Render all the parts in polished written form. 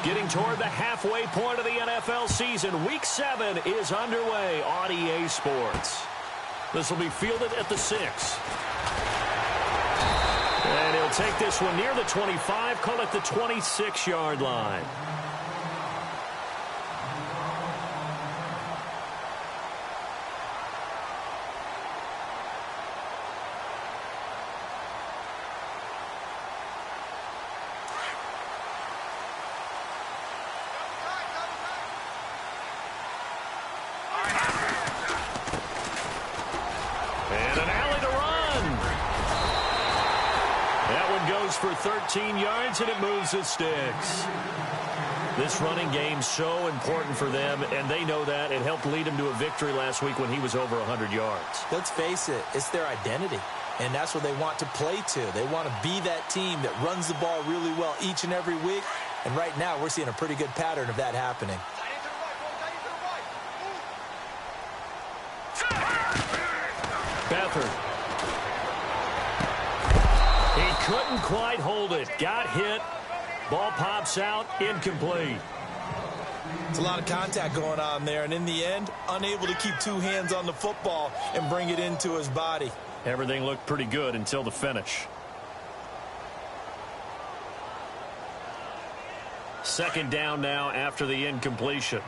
Getting toward the halfway point of the NFL season. Week 7 is underway on EA Sports. This will be fielded at the 6. And he'll take this one near the 25, call it the 26-yard line. For 13 yards, and it moves the sticks. This running game's so important for them, and they know that. It helped lead him to a victory last week when he was over 100 yards. Let's face it, it's their identity, and that's what they want to play to. They want to be that team that runs the ball really well each and every week, and right now we're seeing a pretty good pattern of that happening. Beathard. Couldn't quite hold it. Got hit. Ball pops out. Incomplete. It's a lot of contact going on there, and in the end, unable to keep two hands on the football and bring it into his body. Everything looked pretty good until the finish. Second down now after the incompletion.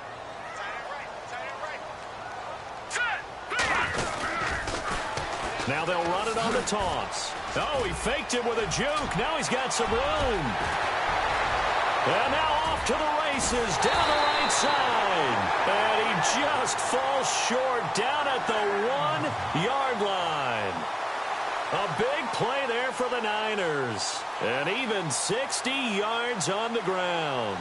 Now they'll run it on the toss. Oh, he faked it with a juke. Now he's got some room. And now off to the races down the right side. And he just falls short down at the 1-yard line. A big play there for the Niners. And even 60 yards on the ground.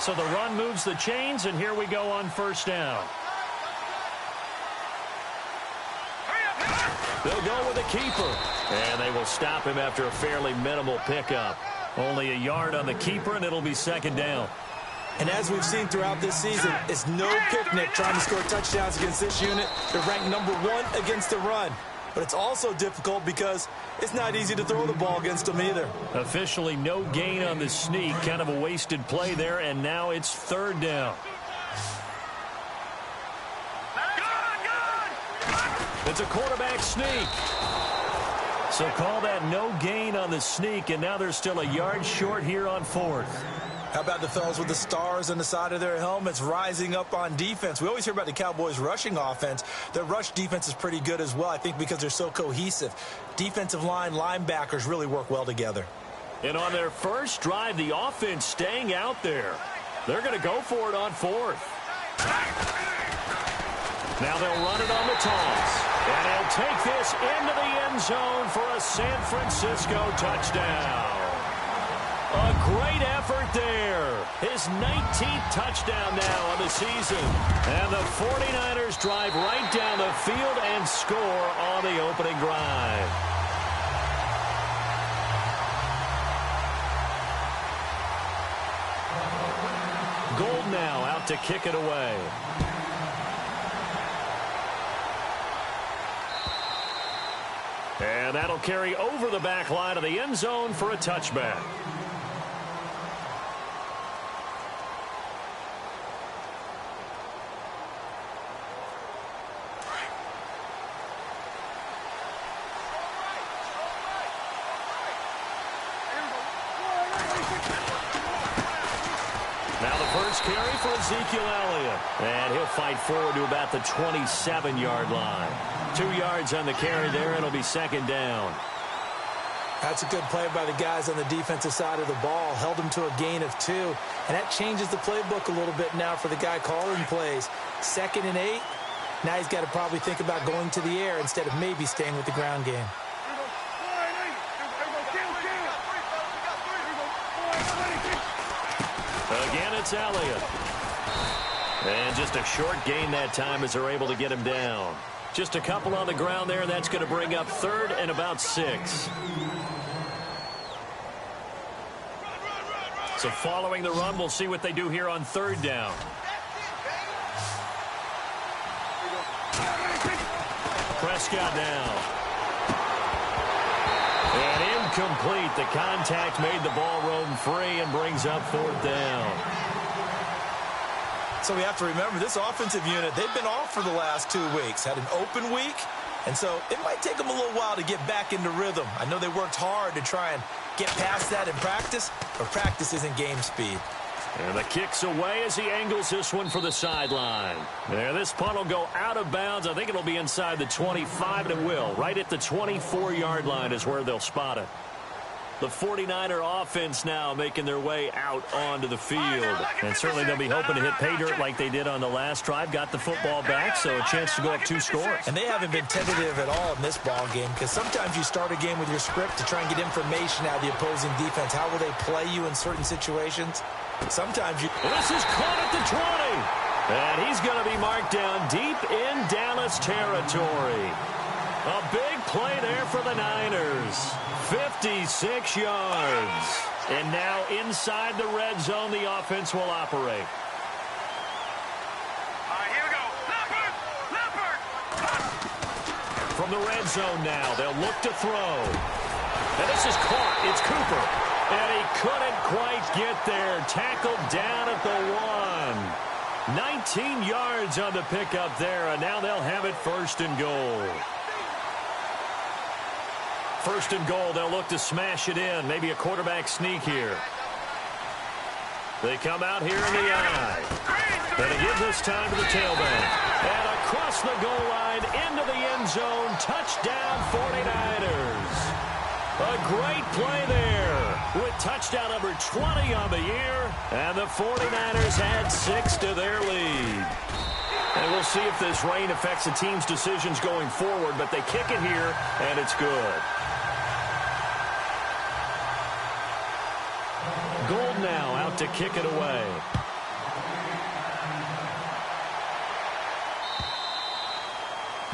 So the run moves the chains, and here we go on first down. They'll go with a keeper. And they will stop him after a fairly minimal pickup. Only a yard on the keeper, and it'll be second down. And as we've seen throughout this season, it's no picnic trying to score touchdowns against this unit. They're ranked number 1 against the run. But it's also difficult because it's not easy to throw the ball against them either. Officially no gain on the sneak. Kind of a wasted play there, and now it's third down. It's a quarterback sneak. So call that no gain on the sneak, and now they're still a yard short here on fourth. How about the fellas with the stars on the side of their helmets rising up on defense? We always hear about the Cowboys' rushing offense. Their rush defense is pretty good as well, I think, because they're so cohesive. Defensive line, linebackers really work well together. And on their first drive, the offense staying out there. They're going to go for it on fourth. Now they'll run it on the toss. And he'll take this into the end zone for a San Francisco touchdown. A great effort there. His 19th touchdown now on the season. And the 49ers drive right down the field and score on the opening drive. Gold now out to kick it away. And that'll carry over the back line of the end zone for a touchback. Now the first carry for Ezekiel Elliott. And he'll fight forward to about the 27-yard line. 2 yards on the carry there. It'll be second down. That's a good play by the guys on the defensive side of the ball. Held him to a gain of 2. And that changes the playbook a little bit now for the guy calling plays. 2nd and 8. Now he's got to probably think about going to the air instead of maybe staying with the ground game. Again, it's Elliott. And just a short gain that time as they're able to get him down. Just a couple on the ground there, and that's going to bring up 3rd and about 6. So following the run, we'll see what they do here on 3rd down. Prescott now. And incomplete. The contact made the ball roam free and brings up 4th down. So we have to remember this offensive unit, they've been off for the last 2 weeks. Had an open week, and so it might take them a little while to get back into rhythm. I know they worked hard to try and get past that in practice, but practice isn't game speed. And the kick's away as he angles this one for the sideline. There, this punt will go out of bounds. I think it'll be inside the 25, and it will. Right at the 24-yard line is where they'll spot it. The 49er offense now making their way out onto the field. And certainly they'll be hoping to hit pay dirt like they did on the last drive. Got the football back, so a chance to go up 2 scores. And they haven't been tentative at all in this ball game, because sometimes you start a game with your script to try and get information out of the opposing defense. How will they play you in certain situations? Sometimes you... This is caught at the 20. And he's going to be marked down deep in Dallas territory. A big play there for the Niners. 56 yards. And now inside the red zone, the offense will operate. Here we go. Leopard! From the red zone now, they'll look to throw. And this is caught. It's Cooper. And he couldn't quite get there. Tackled down at the 1. 19 yards on the pickup there, and now they'll have it 1st and goal. 1st and goal, they'll look to smash it in. Maybe a quarterback sneak here. They come out here in the eye. And they give this time to the tailback. And across the goal line, into the end zone, touchdown 49ers. A great play there with touchdown number 20 on the year. And the 49ers add 6 to their lead. And we'll see if this rain affects the team's decisions going forward, but they kick it here, and it's good. Gold now out to kick it away.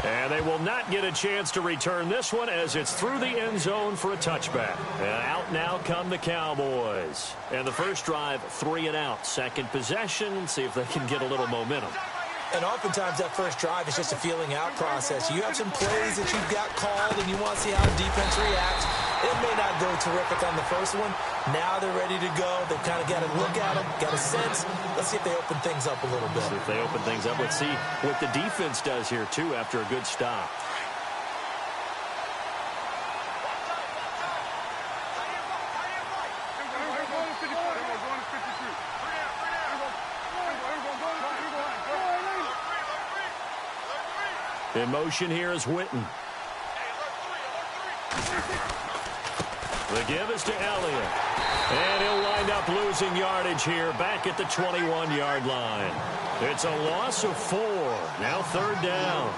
And they will not get a chance to return this one as it's through the end zone for a touchback. And out now come the Cowboys. And the first drive, 3 and out. Second possession, see if they can get a little momentum. And oftentimes that first drive is just a feeling out process. You have some plays that you've got called and you want to see how the defense reacts. It may not go terrific on the first one. Now they're ready to go. They've kind of got to look at them, got a sense. Let's see if they open things up a little bit. See if they open things up. Let's see what the defense does here, too, after a good stop. In motion here is Witten. The give is to Elliott. And he'll wind up losing yardage here back at the 21-yard line. It's a loss of 4. Now 3rd down.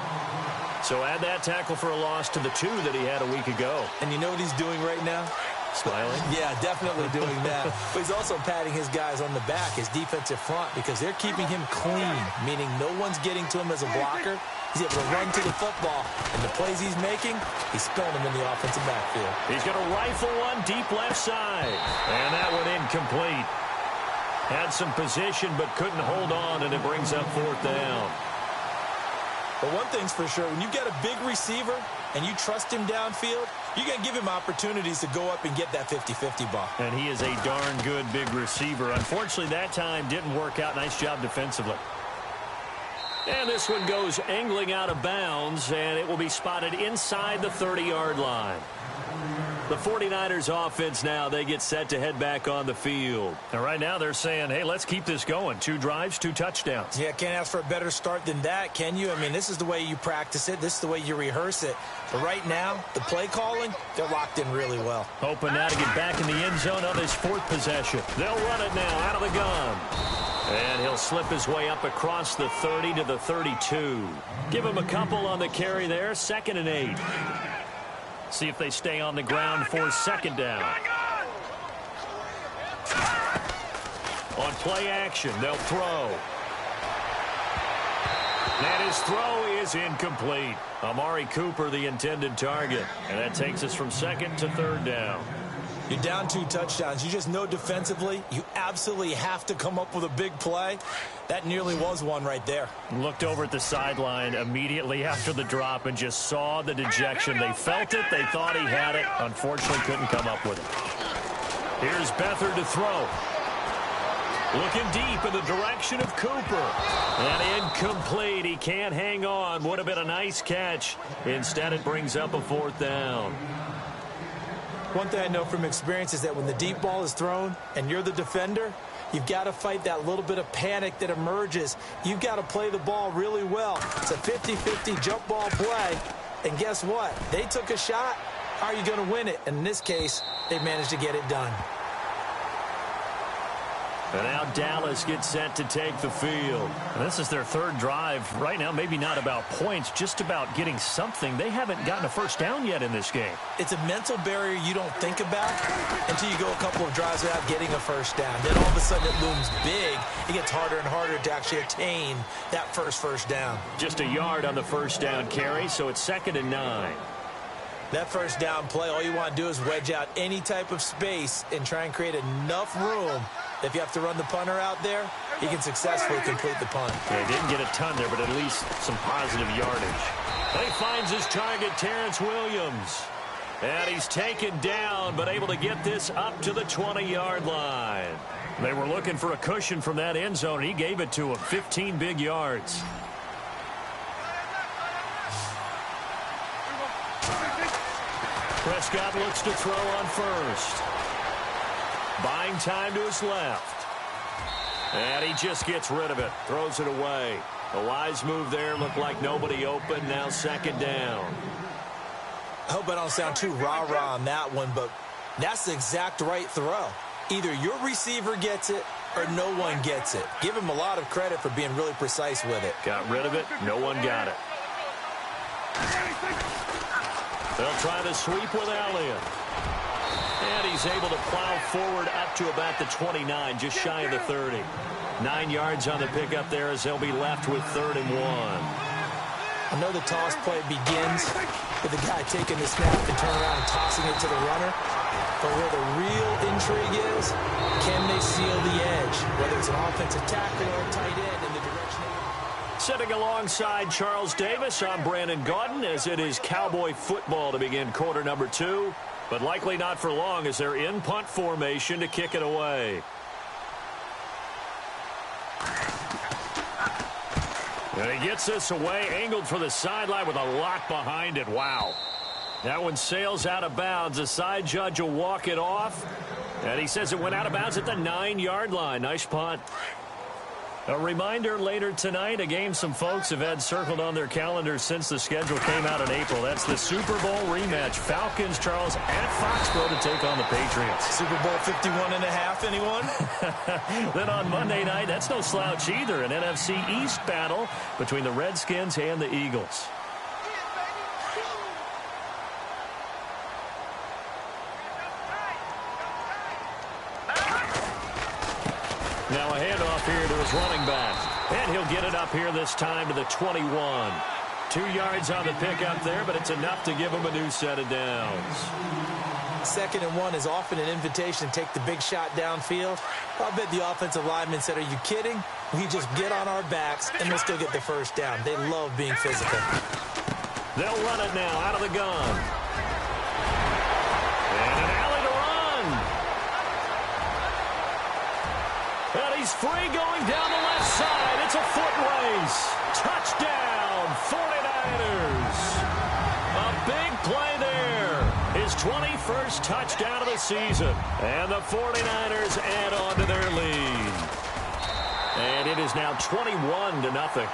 So add that tackle for a loss to the 2 that he had a week ago. And you know what he's doing right now? Smiling? Yeah, definitely doing that. But he's also patting his guys on the back, his defensive front, because they're keeping him clean, meaning no one's getting to him as a blocker. He's able to run to the football, and the plays he's making, he's spilling them in the offensive backfield. He's going to rifle one deep left side. And that one incomplete. Had some position but couldn't hold on, and it brings up 4th down. But one thing's for sure, when you've got a big receiver and you trust him downfield, you're going to give him opportunities to go up and get that 50-50 ball. And he is a darn good big receiver. Unfortunately, that time didn't work out. Nice job defensively. And this one goes angling out of bounds, and it will be spotted inside the 30-yard line. The 49ers offense now, they get set to head back on the field. And right now they're saying, hey, let's keep this going. 2 drives, 2 touchdowns. Yeah, can't ask for a better start than that, can you? I mean, this is the way you practice it. This is the way you rehearse it. But right now, the play calling, they're locked in really well. Hoping now to get back in the end zone on his 4th possession. They'll run it now out of the gun. And he'll slip his way up across the 30 to the 32. Give him a couple on the carry there. 2nd and 8. See if they stay on the ground for 2nd down. On play action, they'll throw. And his throw is incomplete. Amari Cooper, the intended target. And that takes us from second to third down. You're down 2 touchdowns. You just know defensively you absolutely have to come up with a big play. That nearly was one right there. Looked over at the sideline immediately after the drop and just saw the dejection. They felt it. They thought he had it. Unfortunately, couldn't come up with it. Here's Beathard to throw. Looking deep in the direction of Cooper. And incomplete. He can't hang on. Would have been a nice catch. Instead, it brings up a 4th down. One thing I know from experience is that when the deep ball is thrown and you're the defender, you've got to fight that little bit of panic that emerges. You've got to play the ball really well. It's a 50-50 jump ball play. And guess what? They took a shot. How are you going to win it? And in this case, they managed to get it done. And now Dallas gets set to take the field. And this is their 3rd drive. Right now, maybe not about points, just about getting something. They haven't gotten a first down yet in this game. It's a mental barrier you don't think about until you go a couple of drives without getting a first down. Then all of a sudden it looms big. It gets harder and harder to actually attain that first down. Just a yard on the first down carry, so it's 2nd and 9. That first down play, all you want to do is wedge out any type of space and try and create enough room. If you have to run the punter out there, he can successfully complete the punt. Yeah, he didn't get a ton there, but at least some positive yardage. And he finds his target, Terrence Williams. And he's taken down, but able to get this up to the 20-yard line. They were looking for a cushion from that end zone, and he gave it to him. 15 big yards. Prescott looks to throw on first. Buying time to his left. And he just gets rid of it. Throws it away. A wise move there. Looked like nobody open. Now 2nd down. I hope I don't sound too rah-rah on that one, but that's the exact right throw. Either your receiver gets it or no one gets it. Give him a lot of credit for being really precise with it. Got rid of it. No one got it. They'll try the sweep with Elliott. And he's able to plow forward up to about the 29, just shy of the 30. 9 yards on the pickup there as they'll be left with 3rd and 1. I know the toss play begins with the guy taking the snap and turning around and tossing it to the runner. But where the real intrigue is, can they seal the edge? Whether it's an offensive tackle or a tight end in the direction of... Sitting alongside Charles Davis, I'm Brandon Gaudin as it is Cowboy football to begin quarter number 2. But likely not for long as they're in punt formation to kick it away. And he gets this away, angled for the sideline with a lot behind it. Wow. That one sails out of bounds. The side judge will walk it off. And he says it went out of bounds at the 9-yard line. Nice punt. A reminder later tonight, a game some folks have had circled on their calendars since the schedule came out in April. That's the Super Bowl rematch. Falcons, Charles, at Foxborough to take on the Patriots. Super Bowl 51.5, anyone? Then on Monday night, that's no slouch either. An NFC East battle between the Redskins and the Eagles. Now a handoff here to his running back. And he'll get it up here this time to the 21. 2 yards on the pickup there, but it's enough to give him a new set of downs. 2nd and 1 is often an invitation to take the big shot downfield. I'll bet the offensive lineman said, are you kidding? We just get on our backs and let's go get the first down. They love being physical. They'll run it now out of the gun. And an alley to run. And he's free going down the left side. It's a foot race. Touchdown, 49ers. A big play there. His 21st touchdown of the season. And the 49ers add on to their lead. And it is now 21-0.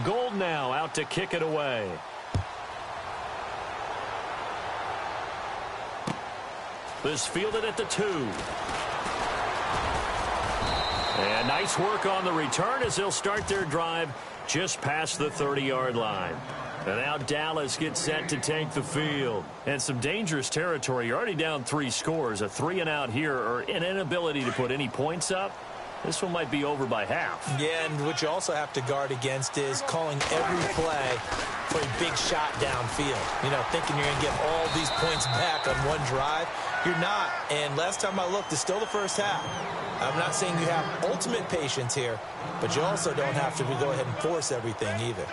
Gold now out to kick it away. This fielded at the 2. And nice work on the return as they'll start their drive just past the 30-yard line. And now Dallas gets set to take the field. And some dangerous territory. You're already down 3 scores. A 3-and-out here or an inability to put any points up. This one might be over by half. Yeah, and what you also have to guard against is calling every play for a big shot downfield. You know, thinking you're going to get all these points back on one drive. You're not. And last time I looked, it's still the first half. I'm not saying you have ultimate patience here, but you also don't have to go ahead and force everything either.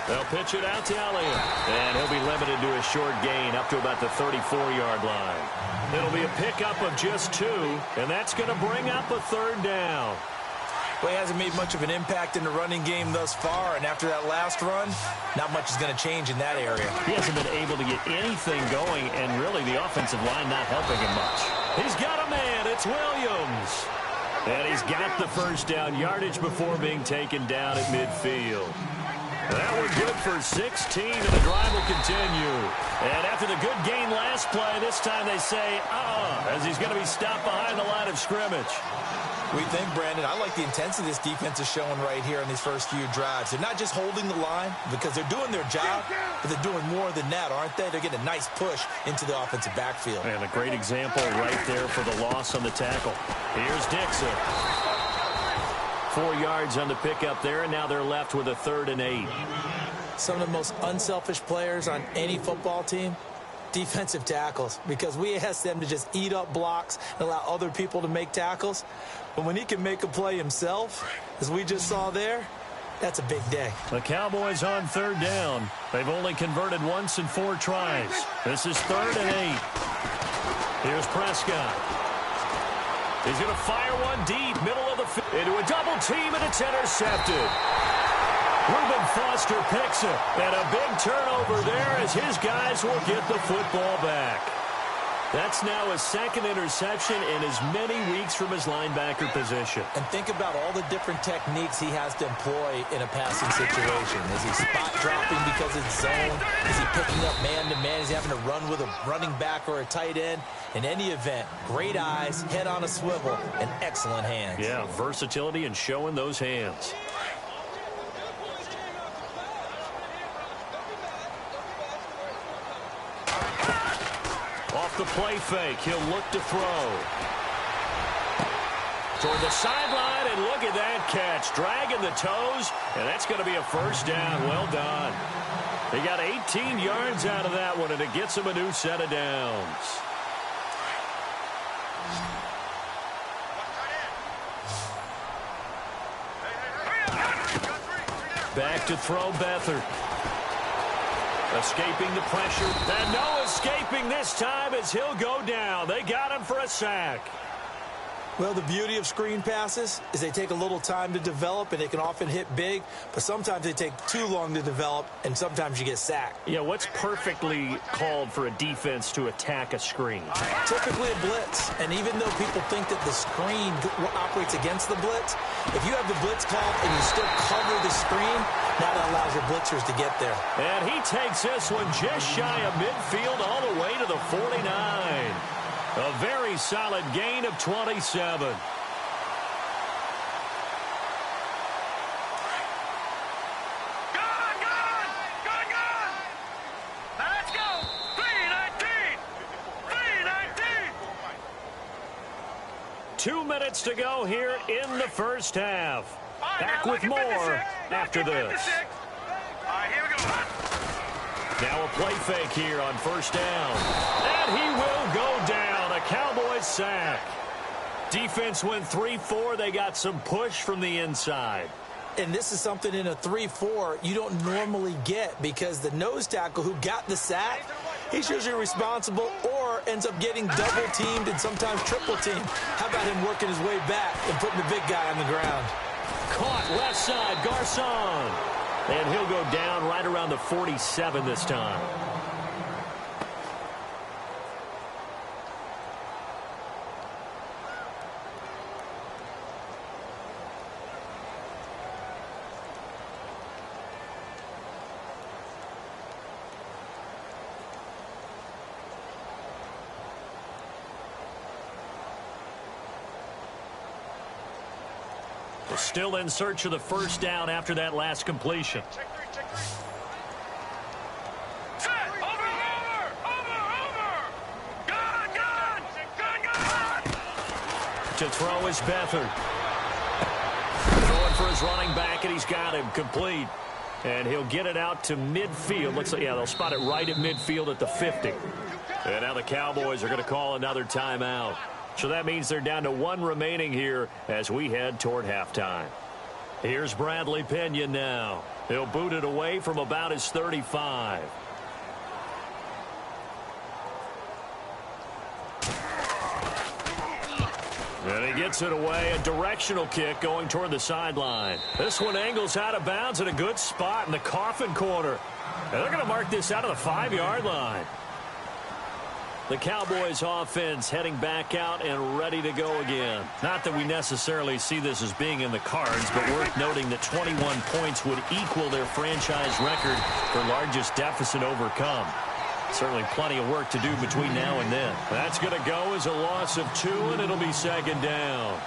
They'll pitch it out to Elliott. And he'll be limited to a short gain up to about the 34-yard line. It'll be a pickup of just 2, and that's going to bring up a 3rd down. Well, he hasn't made much of an impact in the running game thus far, and after that last run, not much is going to change in that area. He hasn't been able to get anything going, and really the offensive line not helping him much. He's got a man. It's Williams. And he's got the first down yardage before being taken down at midfield. That was good for 16, and the drive will continue. And after the good gain last play, this time they say, as he's going to be stopped behind the line of scrimmage. We think, Brandon, I like the intensity this defense is showing right here in these first few drives. They're not just holding the line because they're doing their job, but they're doing more than that, aren't they? They're getting a nice push into the offensive backfield. And a great example right there for the loss on the tackle. Here's Dixon. 4 yards on the pickup there, and now they're left with a 3rd and 8. Some of the most unselfish players on any football team, defensive tackles, because we ask them to just eat up blocks and allow other people to make tackles. But when he can make a play himself, as we just saw there, that's a big day. The Cowboys on 3rd down. They've only converted once in 4 tries. This is 3rd and 8. Here's Prescott. He's going to fire one deep, middle of the field, into a double team, and it's intercepted. Reuben Foster picks it, and a big turnover there as his guys will get the football back. That's now his 2nd interception in as many weeks from his linebacker position. And think about all the different techniques he has to employ in a passing situation. Is he spot dropping because it's zone? Is he picking up man-to-man? Is he having to run with a running back or a tight end? In any event, great eyes, head on a swivel, and excellent hands. Yeah, versatility and showing those hands. Off the play fake, he'll look to throw. Toward the sideline, and look at that catch. Dragging the toes, and that's going to be a 1st down. Well done. He got 18 yards out of that one, and it gets him a new set of downs. Back to throw Beathard. Escaping the pressure. And no escaping this time as he'll go down. They got him for a sack. Well, the beauty of screen passes is they take a little time to develop, and they can often hit big, but sometimes they take too long to develop, and sometimes you get sacked. Yeah, what's perfectly called for a defense to attack a screen? Typically a blitz, and even though people think that the screen operates against the blitz, if you have the blitz called and you still cover the screen, now that allows your blitzers to get there. And he takes this one just shy of midfield all the way to the 49. A very solid gain of 27. Good. Let's go. 319. 319. 2 minutes to go here in the first half. Back with more after this. All right, here we go. Now a play fake here on 1st down. And he will go down. A Cowboys sack. Defense went 3-4. They got some push from the inside. And this is something in a 3-4 you don't normally get, because the nose tackle who got the sack, he's usually responsible or ends up getting double teamed and sometimes triple teamed. How about him working his way back and putting the big guy on the ground? Caught left side, Garcon. And he'll go down right around the 47 this time. Still in search of the first down after that last completion. To throw is Beathard. Going for his running back, and he's got him complete. And he'll get it out to midfield. Looks like, yeah, they'll spot it right at midfield at the 50. And now the Cowboys are going to call another timeout. So that means they're down to one remaining here as we head toward halftime. Here's Bradley Pinion now. He'll boot it away from about his 35. And he gets it away, a directional kick going toward the sideline. This one angles out of bounds at a good spot in the coffin corner. And they're going to mark this out of the 5-yard line. The Cowboys offense heading back out and ready to go again. Not that we necessarily see this as being in the cards, but worth noting that 21 points would equal their franchise record for largest deficit overcome. Certainly plenty of work to do between now and then. That's going to go as a loss of 2, and it'll be second down.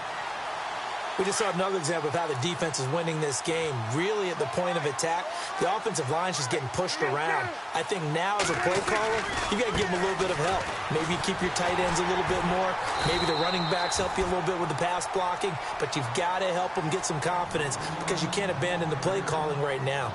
We just saw another example of how the defense is winning this game. Really at the point of attack, the offensive line's just getting pushed around. I think now as a play caller, you got to give them a little bit of help. Maybe keep your tight ends a little bit more. Maybe the running backs help you a little bit with the pass blocking. But you've got to help them get some confidence because you can't abandon the play calling right now.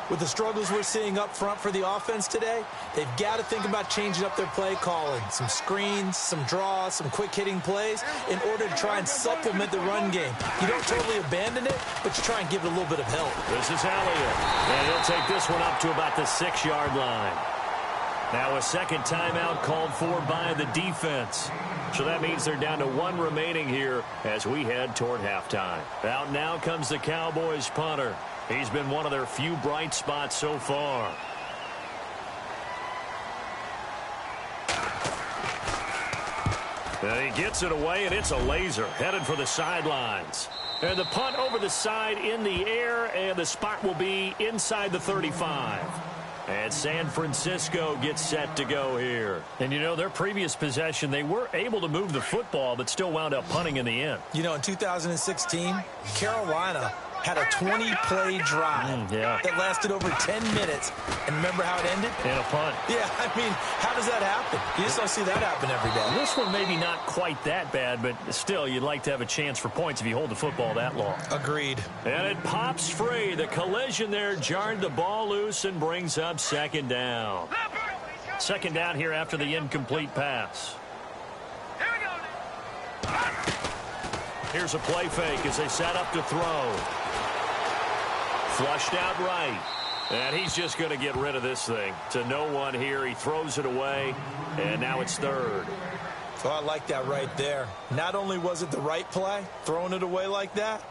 With the struggles we're seeing up front for the offense today, they've got to think about changing up their play calling. Some screens, some draws, some quick-hitting plays in order to try and supplement the run game. You don't totally abandon it, but you try and give it a little bit of help. This is Elliott, and he'll take this one up to about the 6-yard line. Now a second timeout called for by the defense. So that means they're down to one remaining here as we head toward halftime. Out now comes the Cowboys punter. He's been one of their few bright spots so far. And he gets it away, and it's a laser headed for the sidelines. And the punt over the side in the air, and the spot will be inside the 35. And San Francisco gets set to go here. And, you know, their previous possession, they were able to move the football, but still wound up punting in the end. You know, in 2016, Carolina had a 20-play drive that lasted over 10 minutes. And remember how it ended? In a punt. Yeah, I mean, how does that happen? You just don't see that happen every day. This one maybe not quite that bad, but still, you'd like to have a chance for points if you hold the football that long. Agreed. And it pops free. The collision there jarred the ball loose and brings up second down. Second down here after the incomplete pass. Here we go. Here's a play fake as they set up to throw. Flushed out right. And he's just going to get rid of this thing. To no one here. He throws it away, and now it's third. So I like that right there. Not only was it the right play, throwing it away like that,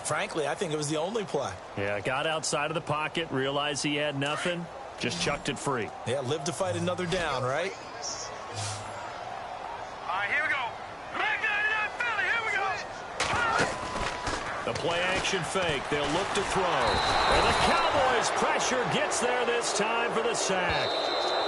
frankly, I think it was the only play. Yeah, got outside of the pocket, realized he had nothing, just chucked it free. Yeah, live to fight another down, right? All right, here we go. Here we go. The play action fake. They'll look to throw. And the Cowboys pressure gets there this time for the sack.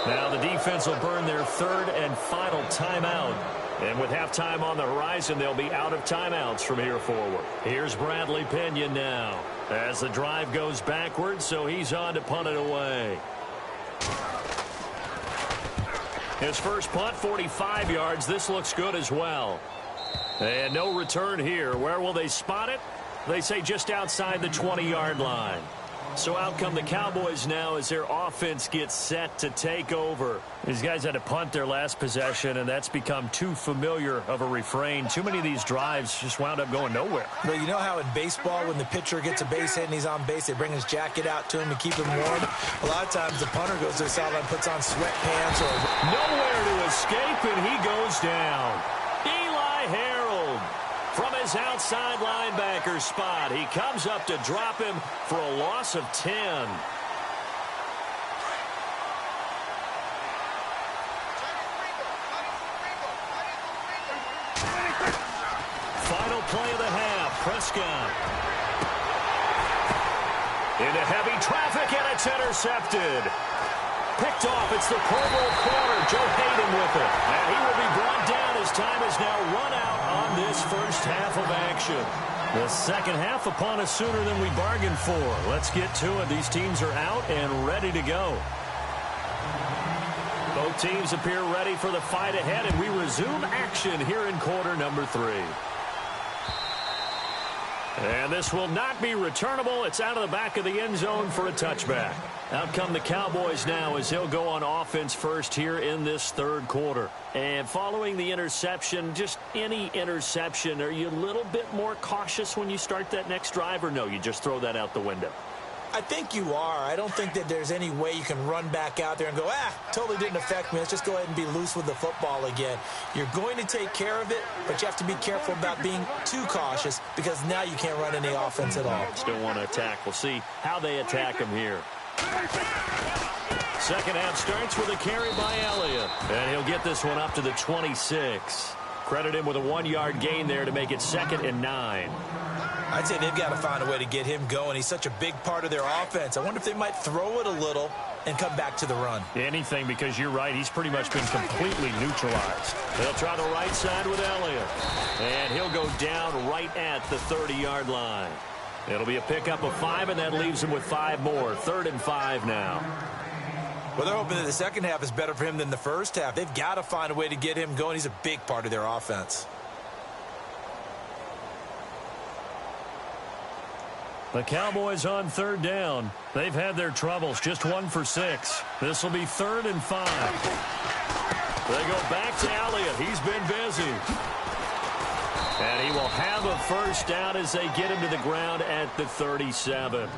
Now the defense will burn their third and final timeout. And with halftime on the horizon, they'll be out of timeouts from here forward. Here's Bradley Pinion now as the drive goes backwards, so he's on to punt it away. His first punt, 45 yards. This looks good as well. And no return here. Where will they spot it? They say just outside the 20-yard line. So out come the Cowboys now as their offense gets set to take over. These guys had to punt their last possession, and that's become too familiar of a refrain. Too many of these drives just wound up going nowhere. But you know how in baseball, when the pitcher gets a base hit and he's on base, they bring his jacket out to him to keep him warm? A lot of times the punter goes to the sideline, puts on sweatpants or... Nowhere to escape, and he goes down. Eli Harold from his outside linebacker spot. He comes up to drop him for a loss of 10. Final play of the half. Prescott into heavy traffic, and it's intercepted. Picked off. It's the Pro Bowl corner, Joe Hayden, with it. And he will be brought down as time is now run out on this first half of action. The second half upon us sooner than we bargained for. Let's get to it. These teams are out and ready to go. Both teams appear ready for the fight ahead, and we resume action here in quarter number 3. And this will not be returnable. It's out of the back of the end zone for a touchback. Out come the Cowboys now as he'll go on offense first here in this third quarter. And following the interception, just any interception, are you a little bit more cautious when you start that next drive, or no, you just throw that out the window? I think you are. I don't think that there's any way you can run back out there and go, totally didn't affect me. Let's just go ahead and be loose with the football again. You're going to take care of it, but you have to be careful about being too cautious because now you can't run any offense at all. Still want to attack. We'll see how they attack him here. Second half starts with a carry by Elliott. And he'll get this one up to the 26. Credit him with a 1-yard gain there to make it 2nd and 9. I'd say they've got to find a way to get him going. He's such a big part of their offense. I wonder if they might throw it a little and come back to the run. Anything, because you're right. He's pretty much been completely neutralized. They'll try the right side with Elliott. And he'll go down right at the 30-yard line. It'll be a pickup of 5, and that leaves him with 5 more. 3rd and 5 now. Well, they're hoping that the second half is better for him than the first half. They've got to find a way to get him going. He's a big part of their offense. The Cowboys on 3rd down. They've had their troubles. Just 1 for 6. This will be 3rd and 5. They go back to Elliott. He's been busy. And he will have a first down as they get him to the ground at the 37.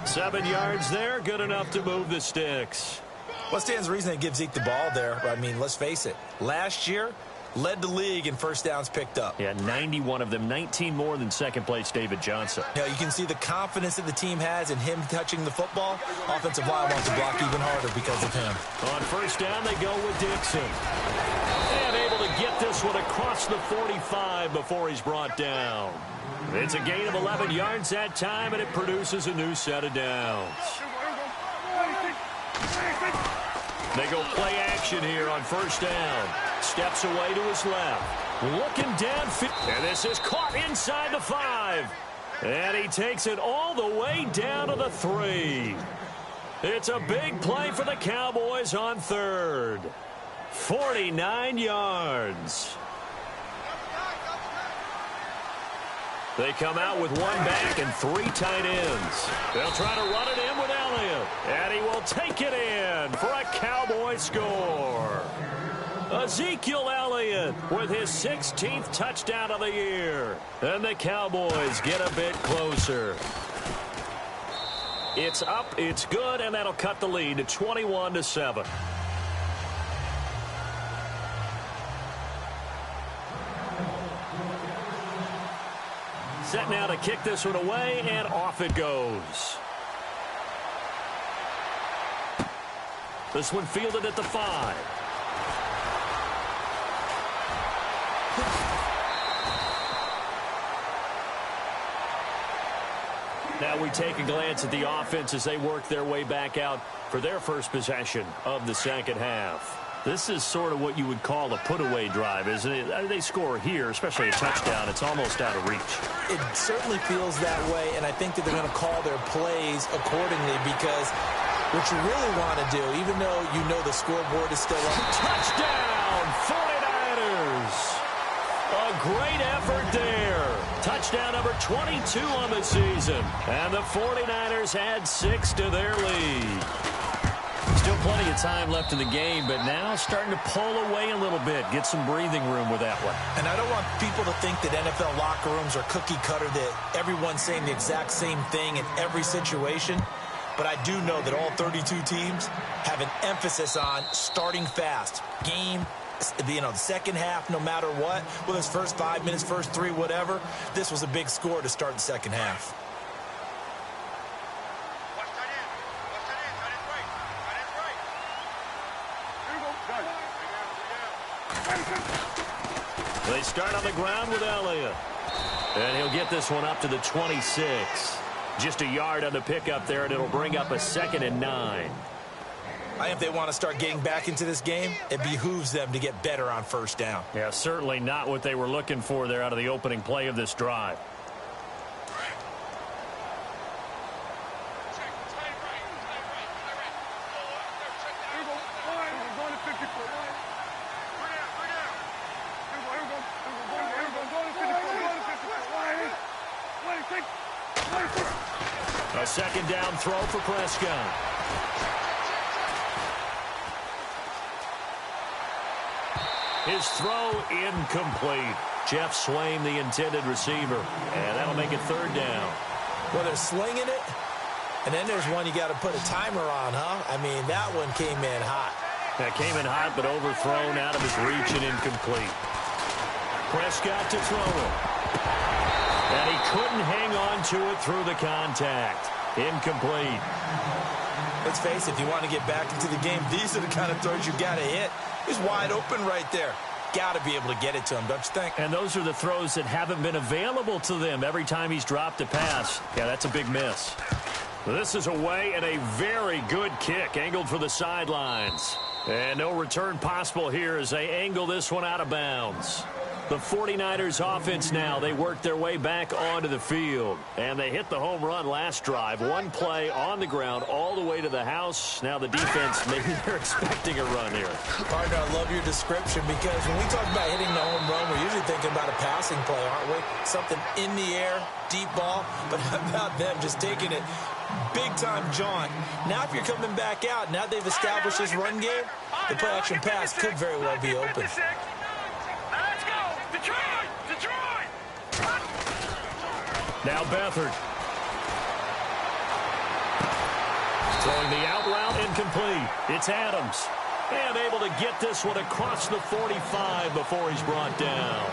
7 yards there, good enough to move the sticks. What stands the reason they give Zeke the ball there? I mean, let's face it. Last year, led the league in first downs picked up. Yeah, 91 of them, 19 more than second place David Johnson. Now, you can see the confidence that the team has in him touching the football. Offensive line wants to block even harder because of him. On first down, they go with Dixon. And able to get this one across the 45 before he's brought down. It's a gain of 11 yards that time, and it produces a new set of downs. They go play action here on first down. Steps away to his left. Looking downfield. And this is caught inside the 5. And he takes it all the way down to the 3. It's a big play for the Cowboys on 3rd. 49 yards. They come out with 1 back and 3 tight ends. They'll try to run it in with Elliott. And he will take it in for a Cowboy score. Ezekiel Elliott with his 16th touchdown of the year. And the Cowboys get a bit closer. It's up, it's good, and that'll cut the lead to 21-7. Set now to kick this one away, and off it goes. This one fielded at the 5. Now we take a glance at the offense as they work their way back out for their first possession of the second half. This is sort of what you would call a put-away drive, isn't it? They score here, especially a touchdown. It's almost out of reach. It certainly feels that way, and I think that they're going to call their plays accordingly because what you really want to do, even though you know the scoreboard is still up. Touchdown, 49ers! A great effort there. Touchdown number 22 on the season. And the 49ers add 6 to their lead. Still plenty of time left in the game, but now starting to pull away a little bit. Get some breathing room with that one. And I don't want people to think that NFL locker rooms are cookie cutter, that everyone's saying the exact same thing in every situation. But I do know that all 32 teams have an emphasis on starting fast. Game, the second half, no matter what. Whether it's first 5 minutes, first 3, whatever. This was a big score to start the second half. They start on the ground with Elliott. And he'll get this one up to the 26. Just a yard on the pickup there, and it'll bring up a 2nd and 9. I think if they want to start getting back into this game, it behooves them to get better on first down. Yeah, certainly not what they were looking for there out of the opening play of this drive. A second down throw for Prescott. His throw incomplete. Jeff Swain, the intended receiver. And that'll make it third down. Well, they're slinging it. And then there's one you got to put a timer on, huh? I mean, that one came in hot. That came in hot, but overthrown out of his reach and incomplete. Prescott to throw it. And he couldn't hang on to it through the contact. Incomplete. Let's face it, if you want to get back into the game, these are the kind of throws you got to hit. He's wide open right there. Got to be able to get it to him, don't you think? And those are the throws that haven't been available to them every time he's dropped a pass. Yeah, that's a big miss. This is away and a very good kick angled for the sidelines. And no return possible here as they angle this one out of bounds. The 49ers offense now, they work their way back onto the field. And they hit the home run last drive. One play on the ground all the way to the house. Now the defense, maybe they're expecting a run here. Partner, I love your description because when we talk about hitting the home run, we're usually thinking about a passing play, aren't we? Something in the air, deep ball. But how about them just taking it big-time jaunt? Now if you're coming back out, now they've established this run game, the play-action pass could very well be open. Now Beathard. Throwing the out route incomplete. It's Adams. And able to get this one across the 45 before he's brought down.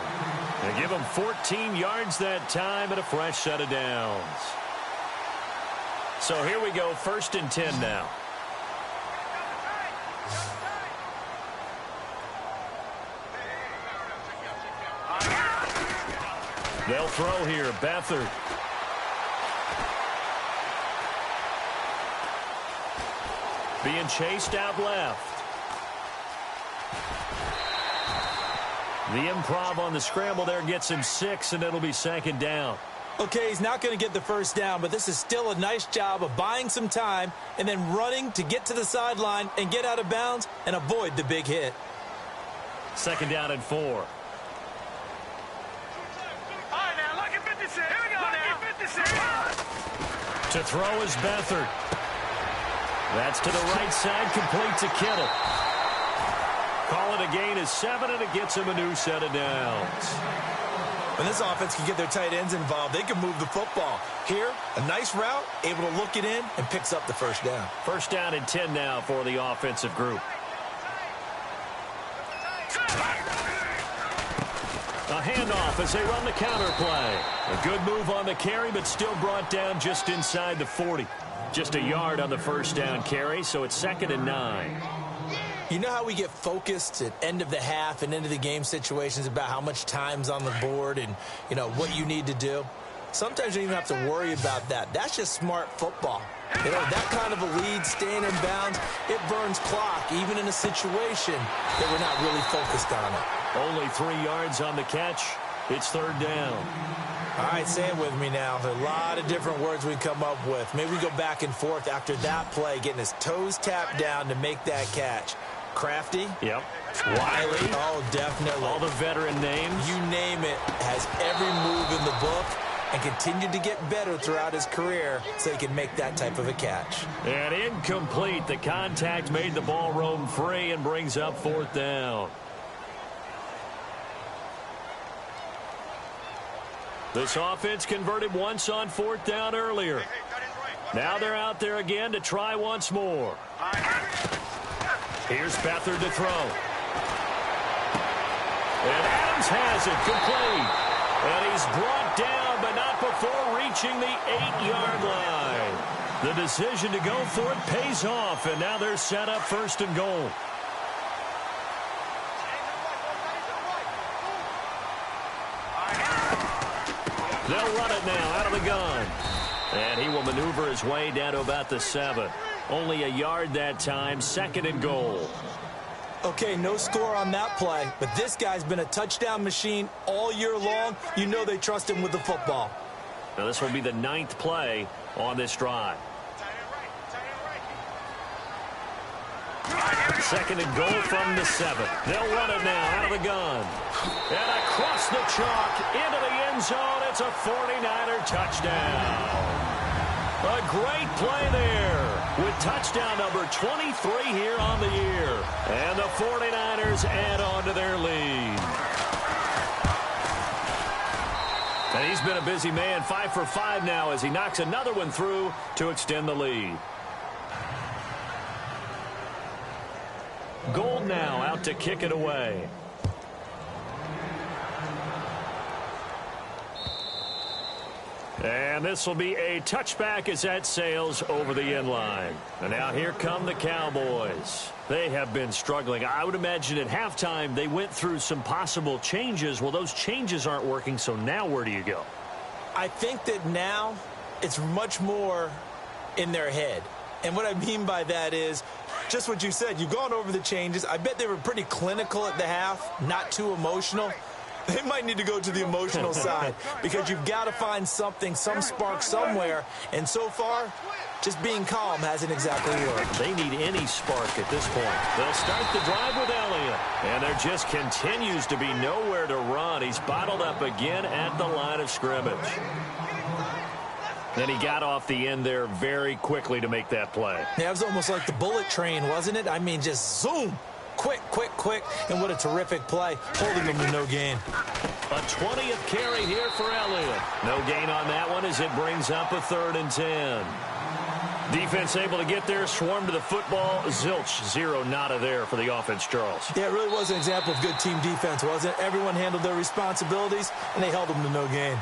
They give him 14 yards that time and a fresh set of downs. So here we go, 1st and 10 now. They'll throw here. Beathard. Being chased out left. The improv on the scramble there gets him 6, and it'll be 2nd down. Okay, he's not going to get the first down, but this is still a nice job of buying some time and then running to get to the sideline and get out of bounds and avoid the big hit. 2nd down and 4. To throw is Beathard. That's to the right side, complete to Kittle. Call it a gain of 7, and it gets him a new set of downs. When this offense can get their tight ends involved, they can move the football. Here, a nice route, able to look it in, and picks up the first down. 1st down and 10 now for the offensive group. A handoff as they run the counter play. A good move on the carry, but still brought down just inside the 40. Just a yard on the 1st down carry, so it's 2nd and 9. You know how we get focused at end of the half and into the game situations about how much time's on the board and, you know, what you need to do? Sometimes you don't even have to worry about that. That's just smart football. You know, that kind of a lead, staying in bounds, it burns clock, even in a situation that we're not really focused on it. Only 3 yards on the catch. It's 3rd down. All right, say it with me now. There are a lot of different words we come up with. Maybe we go back and forth after that play, getting his toes tapped down to make that catch. Crafty? Yep. Wiley? Oh, definitely. All the veteran names? You name it. Has every move in the book and continued to get better throughout his career so he can make that type of a catch. And incomplete. The contact made the ball roam free and brings up 4th down. This offense converted once on 4th down earlier. Now they're out there again to try once more. Here's Beathard to throw. And Adams has it complete. And he's brought down, but not before reaching the 8-yard line. The decision to go for it pays off, and now they're set up 1st and goal. They'll run it now out of the gun. And he will maneuver his way down to about the 7. Only a yard that time, 2nd and goal. Okay, no score on that play, but this guy's been a touchdown machine all year long. You know they trust him with the football. Now this will be the 9th play on this drive. 2nd and goal from the 7. They'll run it now out of the gun. And across the chalk into the end zone. It's a 49er touchdown. A great play there with touchdown number 23 here on the year. And the 49ers add on to their lead. And he's been a busy man, 5 for 5 now as he knocks another one through to extend the lead. Gold now out to kick it away. And this will be a touchback as that sails over the end line. And now here come the Cowboys. They have been struggling. I would imagine at halftime they went through some possible changes. Well, those changes aren't working, so now where do you go? I think that now it's much more in their head. And what I mean by that is just what you said. You've gone over the changes. I bet they were pretty clinical at the half, not too emotional. They might need to go to the emotional side because you've got to find something, some spark somewhere. And so far, just being calm hasn't exactly worked. They need any spark at this point. They'll start the drive with Elliott. And there just continues to be nowhere to run. He's bottled up again at the line of scrimmage. Then he got off the end there very quickly to make that play. Yeah, it was almost like the bullet train, wasn't it? I mean, just zoom. Quick, quick, quick, and what a terrific play, holding them to no gain. A 20th carry here for Elliott. No gain on that one as it brings up a 3rd and 10. Defense able to get there, swarm to the football. Zilch, 0 nada there for the offense, Charles. Yeah, it really was an example of good team defense, wasn't it? Everyone handled their responsibilities, and they held them to no gain.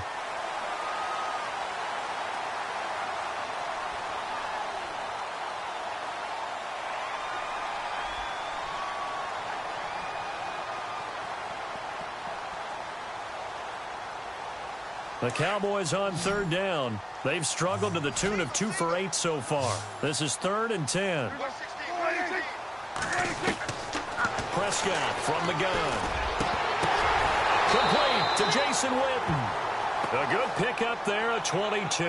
The Cowboys on 3rd down. They've struggled to the tune of 2 for 8 so far. This is 3rd and 10. Prescott from the gun. Complete to Jason Witten. A good pickup there, a 22.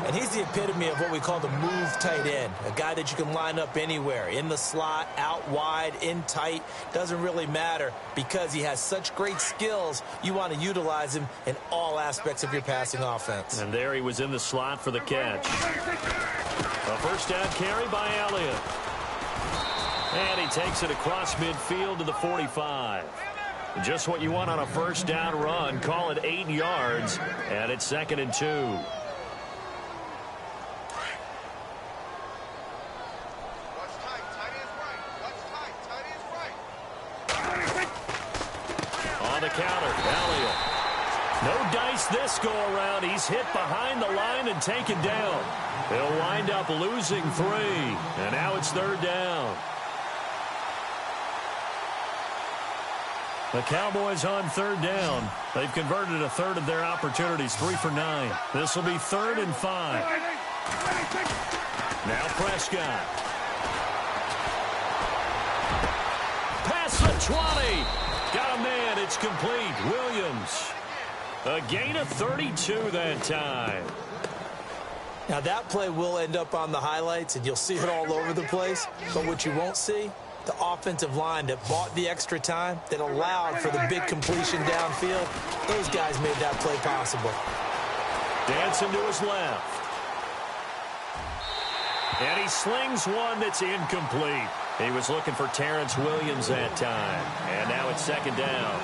And he's the epitome of what we call the move tight end, a guy that you can line up anywhere, in the slot, out wide, in tight. Doesn't really matter because he has such great skills. You want to utilize him in all aspects of your passing offense. And there he was in the slot for the catch. A first down carry by Elliott. And he takes it across midfield to the 45. Just what you want on a first down run. Call it 8 yards, and it's 2nd and 2. Counter, Elliott. No dice this go around. He's hit behind the line and taken down. He'll wind up losing 3. And now it's 3rd down. The Cowboys on 3rd down. They've converted a third of their opportunities, 3 for 9. This will be 3rd and 5. Now Prescott. Pass the 20. Got a man. It's complete. Williams. A gain of 32 that time. Now that play will end up on the highlights, and you'll see it all over the place. But what you won't see, the offensive line that bought the extra time, that allowed for the big completion downfield, those guys made that play possible. Dancing to his left. And he slings one that's incomplete. He was looking for Terrence Williams that time. And now it's 2nd down.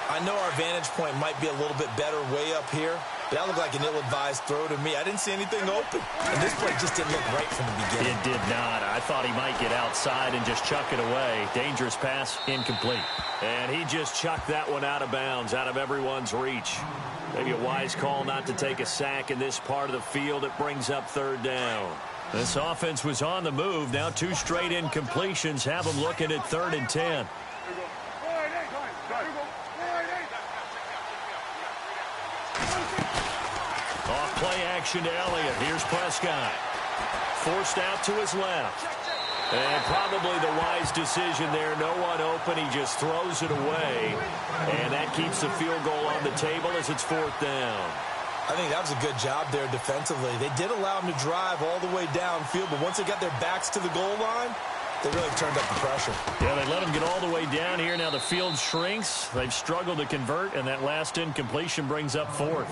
I know our vantage point might be a little bit better way up here, but that looked like an ill-advised throw to me. I didn't see anything open. And this play just didn't look right from the beginning. It did not. I thought he might get outside and just chuck it away. Dangerous pass, incomplete. And he just chucked that one out of bounds, out of everyone's reach. Maybe a wise call not to take a sack in this part of the field. It brings up 3rd down. This offense was on the move. Now 2 straight incompletions have them looking at 3rd and 10. Off play action to Elliott. Here's Prescott. Forced out to his left. And probably the wise decision there. No one open. He just throws it away. And that keeps the field goal on the table as it's 4th down. I think that was a good job there defensively. They did allow them to drive all the way downfield, but once they got their backs to the goal line, They really turned up the pressure. Yeah, they let them get all the way down here. Now the field shrinks. They've struggled to convert, and that last incompletion brings up fourth.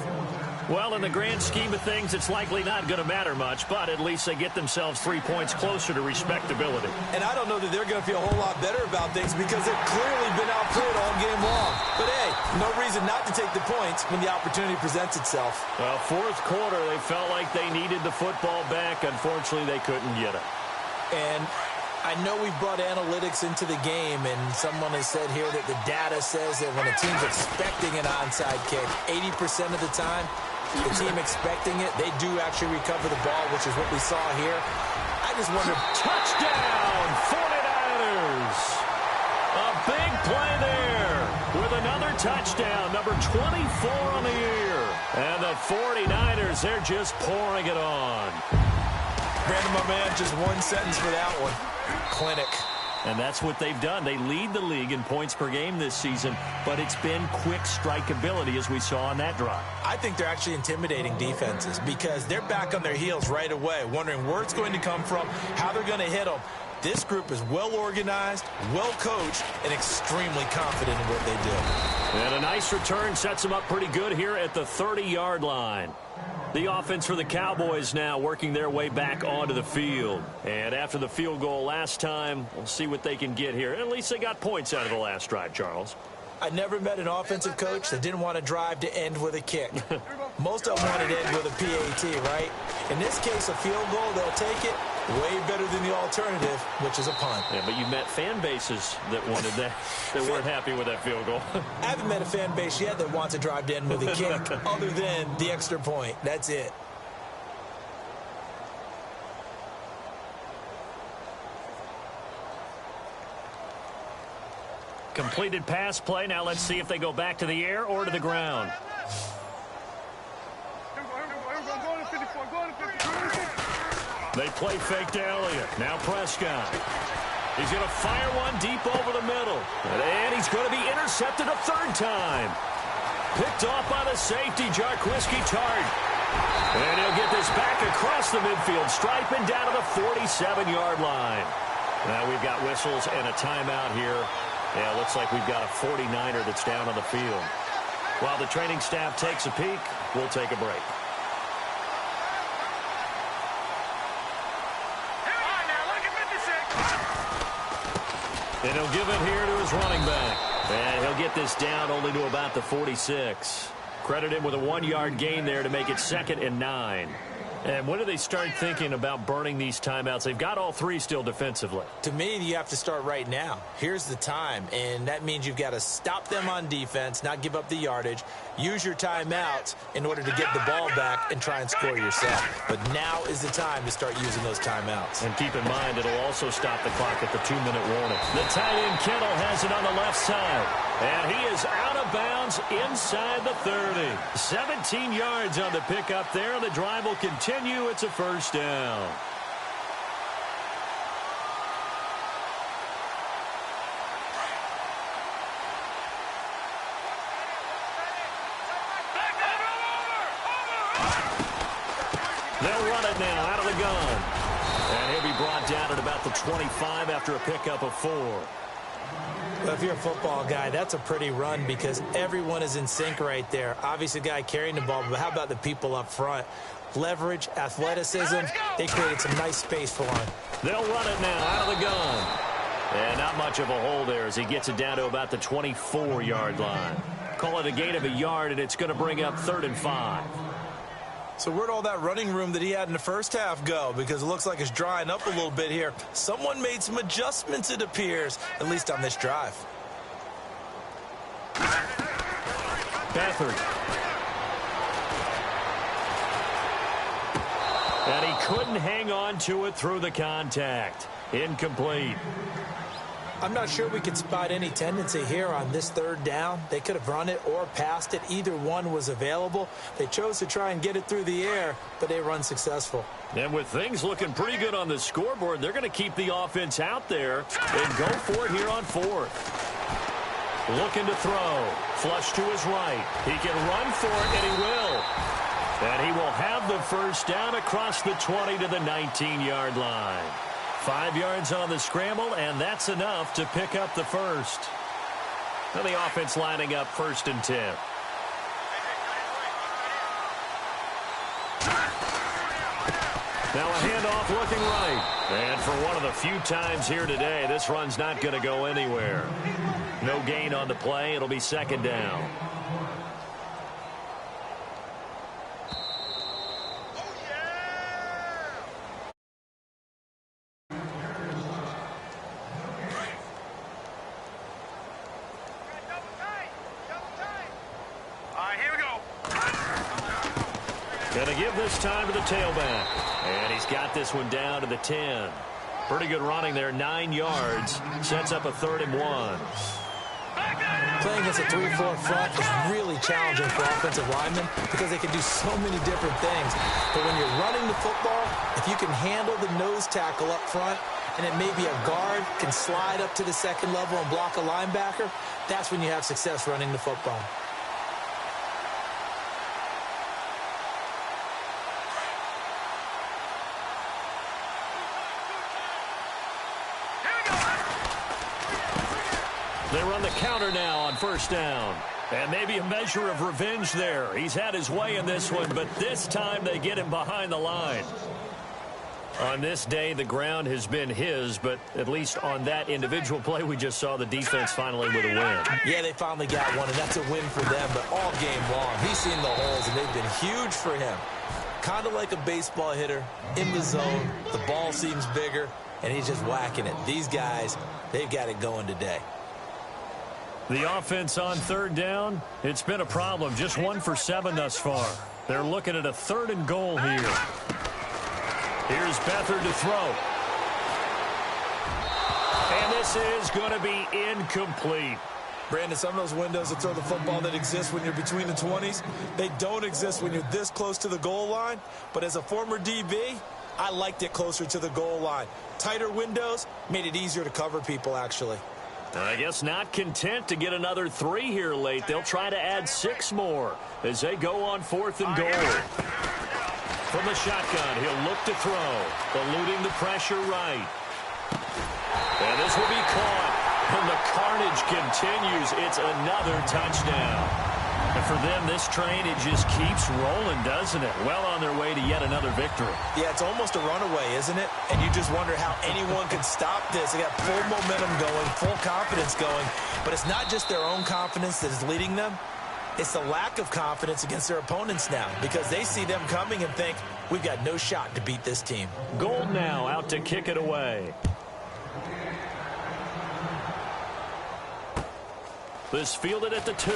Well, in the grand scheme of things, it's likely not going to matter much, but at least they get themselves 3 points closer to respectability. And I don't know that they're going to feel a whole lot better about things because they've clearly been outplayed all game long. But, hey, no reason not to take the points when the opportunity presents itself. Well, fourth quarter, they felt like they needed the football back. Unfortunately, they couldn't get it. And I know we brought analytics into the game, and someone has said here that the data says that when a team's expecting an onside kick, 80% of the time, the team expecting it, they do actually recover the ball, which is what we saw here. I just wonder. Touchdown, 49ers. A big play there with another touchdown, number 24 on the year. And the 49ers, they're just pouring it on. Brandon, my man, just one sentence for that one. Clinic. And that's what they've done. They lead the league in points per game this season, but it's been quick strikeability as we saw on that drive. I think they're actually intimidating defenses because they're back on their heels right away, wondering where it's going to come from, how they're going to hit them. This group is well organized, well coached, and extremely confident in what they do. And a nice return sets them up pretty good here at the 30-yard line. The offense for the Cowboys now working their way back onto the field. And after the field goal last time, we'll see what they can get here. At least they got points out of the last drive, Charles. I never met an offensive coach that didn't want to drive to end with a kick. Most of them wanted to end with a PAT, right? In this case, a field goal, they'll take it. Way better than the alternative, which is a punt. Yeah, but you met fan bases that wanted that, that weren't happy with that field goal. I haven't met a fan base yet that wants to drive to end with a kick other than the extra point. That's it. Completed pass play. Now let's see if they go back to the air or to the ground. They play fake to Elliott. Now Prescott. He's going to fire one deep over the middle. And he's going to be intercepted a third time. Picked off by the safety, Jarquiski Tart. And he'll get this back across the midfield stripe and down to the 47-yard line. Now we've got whistles and a timeout here. Yeah, looks like we've got a 49er that's down on the field. While the training staff takes a peek, we'll take a break. And he'll give it here to his running back. And he'll get this down only to about the 46. Credit him with a 1-yard gain there to make it 2nd and 9. And when do they start thinking about burning these timeouts? They've got all three still defensively. To me, you have to start right now. Here's the time, and that means you've got to stop them on defense, not give up the yardage, use your timeouts in order to get the ball back and try and score yourself. But now is the time to start using those timeouts. And keep in mind, it'll also stop the clock at the 2-minute warning. The tight end Kittle has it on the left side. And he is out of bounds inside the 30. 17 yards on the pickup there. The drive will continue. It's a first down. They'll run it now out of the gun. And he'll be brought down at about the 25 after a pickup of 4. Well, if you're a football guy, that's a pretty run because everyone is in sync right there. Obviously, the guy carrying the ball, but how about the people up front? Leverage, athleticism, they created some nice space for him. They'll run it now out of the gun. And not much of a hole there as he gets it down to about the 24-yard line. Call it a gain of a yard, and it's going to bring up 3rd and 5. So where'd all that running room that he had in the first half go? Because it looks like it's drying up a little bit here. Someone made some adjustments, it appears, at least on this drive. Beathard. And he couldn't hang on to it through the contact. Incomplete. I'm not sure we could spot any tendency here on this 3rd down. They could have run it or passed it. Either one was available. They chose to try and get it through the air, but they run successful. And with things looking pretty good on the scoreboard, they're going to keep the offense out there and go for it here on 4th. Looking to throw. Flush to his right. He can run for it, and he will. And he will have the first down across the 20 to the 19-yard line. 5 yards on the scramble, and that's enough to pick up the first. Now the offense lining up 1st and 10. Now a handoff looking right. And for one of the few times here today, this run's not going to go anywhere. No gain on the play. It'll be 2nd down. Going to give this time to the tailback. And he's got this one down to the 10. Pretty good running there, 9 yards. Sets up a 3rd and 1. Playing against a 3-4 front is really challenging for offensive linemen because they can do so many different things. But when you're running the football, if you can handle the nose tackle up front, and then maybe a guard can slide up to the 2nd level and block a linebacker, that's when you have success running the football. They run the counter now on 1st down. And maybe a measure of revenge there. He's had his way in this one, but this time they get him behind the line. On this day, the ground has been his, but at least on that individual play, we just saw the defense finally with a win. Yeah, they finally got one, and that's a win for them, but all game long, he's seen the holes, and they've been huge for him. Kind of like a baseball hitter, in the zone, the ball seems bigger, and he's just whacking it. These guys, they've got it going today. The offense on 3rd down, it's been a problem. Just 1 for 7 thus far. They're looking at a 3rd and goal here. Here's Beathard to throw. And this is going to be incomplete. Brandon, some of those windows to throw the football that exist when you're between the 20s, they don't exist when you're this close to the goal line. But as a former DB, I liked it closer to the goal line. Tighter windows made it easier to cover people, actually. I guess not content to get another 3 here late. They'll try to add 6 more as they go on 4th and goal. From the shotgun, he'll look to throw, eluding the pressure right. And this will be caught. And the carnage continues. It's another touchdown. And for them, this train, it just keeps rolling, doesn't it? Well on their way to yet another victory. Yeah, it's almost a runaway, isn't it? And you just wonder how anyone can stop this. They got full momentum going, full confidence going. But it's not just their own confidence that is leading them. It's the lack of confidence against their opponents now because they see them coming and think, we've got no shot to beat this team. Gold now out to kick it away. This fielded at the 2.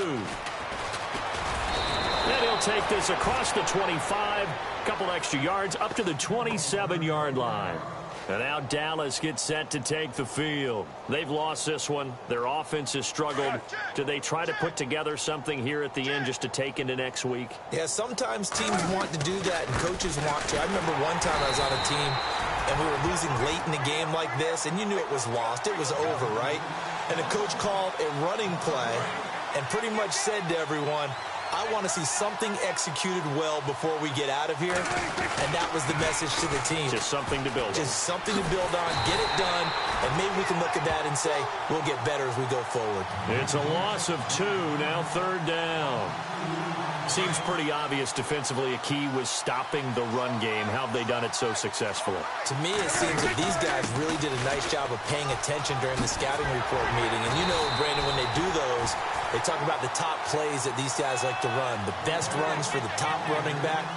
And he'll take this across the 25, couple extra yards up to the 27-yard line. And now Dallas gets set to take the field. They've lost this one. Their offense has struggled. Do they try to put together something here at the end just to take into next week? Yeah, sometimes teams want to do that and coaches want to. I remember one time I was on a team and we were losing late in the game like this, and you knew it was lost. It was over, right? And the coach called a running play and pretty much said to everyone, I want to see something executed well before we get out of here. And that was the message to the team. Just something to build on. Just something to build on, get it done, and maybe we can look at that and say, we'll get better as we go forward. It's a loss of 2, now 3rd down. Seems pretty obvious defensively a key was stopping the run game. How have they done it so successfully? To me, it seems that these guys really did a nice job of paying attention during the scouting report meeting. And you know, Brandon, when they do those, they talk about the top plays that these guys like to run. The best runs for the top running back,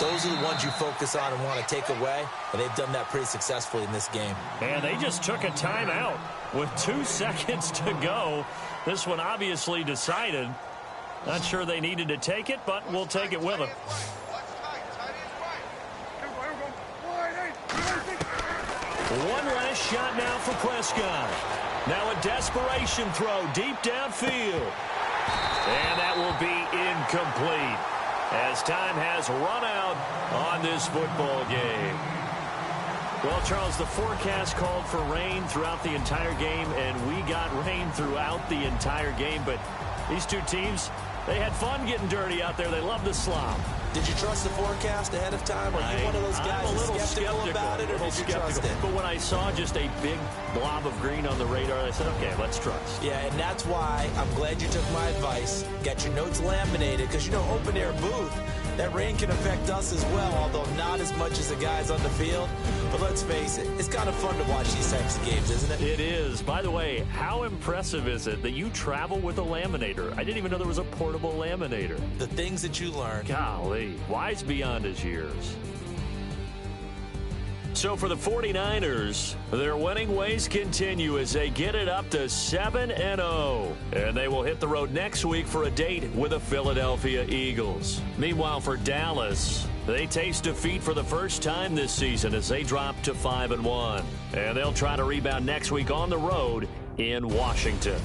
those are the ones you focus on and want to take away. And they've done that pretty successfully in this game. And they just took a timeout with 2 seconds to go. This one obviously decided. Not sure they needed to take it, but we'll take it with them. One last shot now for Prescott. Now a desperation throw deep downfield. And that will be incomplete as time has run out on this football game. Well, Charles, the forecast called for rain throughout the entire game, and we got rain throughout the entire game. But these two teams, They had fun getting dirty out there. They love the slop. Did you trust the forecast ahead of time? Are you one of those guys I'm a little skeptical about it, or did you trust it? But when I saw just a big blob of green on the radar, I said, okay, let's trust. Yeah, and that's why I'm glad you took my advice. Got your notes laminated, because, open-air booth, that rain can affect us as well, although not as much as the guys on the field. But let's face it, it's kind of fun to watch these types of games, isn't it? It is. By the way, how impressive is it that you travel with a laminator? I didn't even know there was a portable laminator. The things that you learn. Golly, wise beyond his years. So for the 49ers, their winning ways continue as they get it up to 7-0. And they will hit the road next week for a date with the Philadelphia Eagles. Meanwhile, for Dallas, they taste defeat for the first time this season as they drop to 5-1. And they'll try to rebound next week on the road in Washington.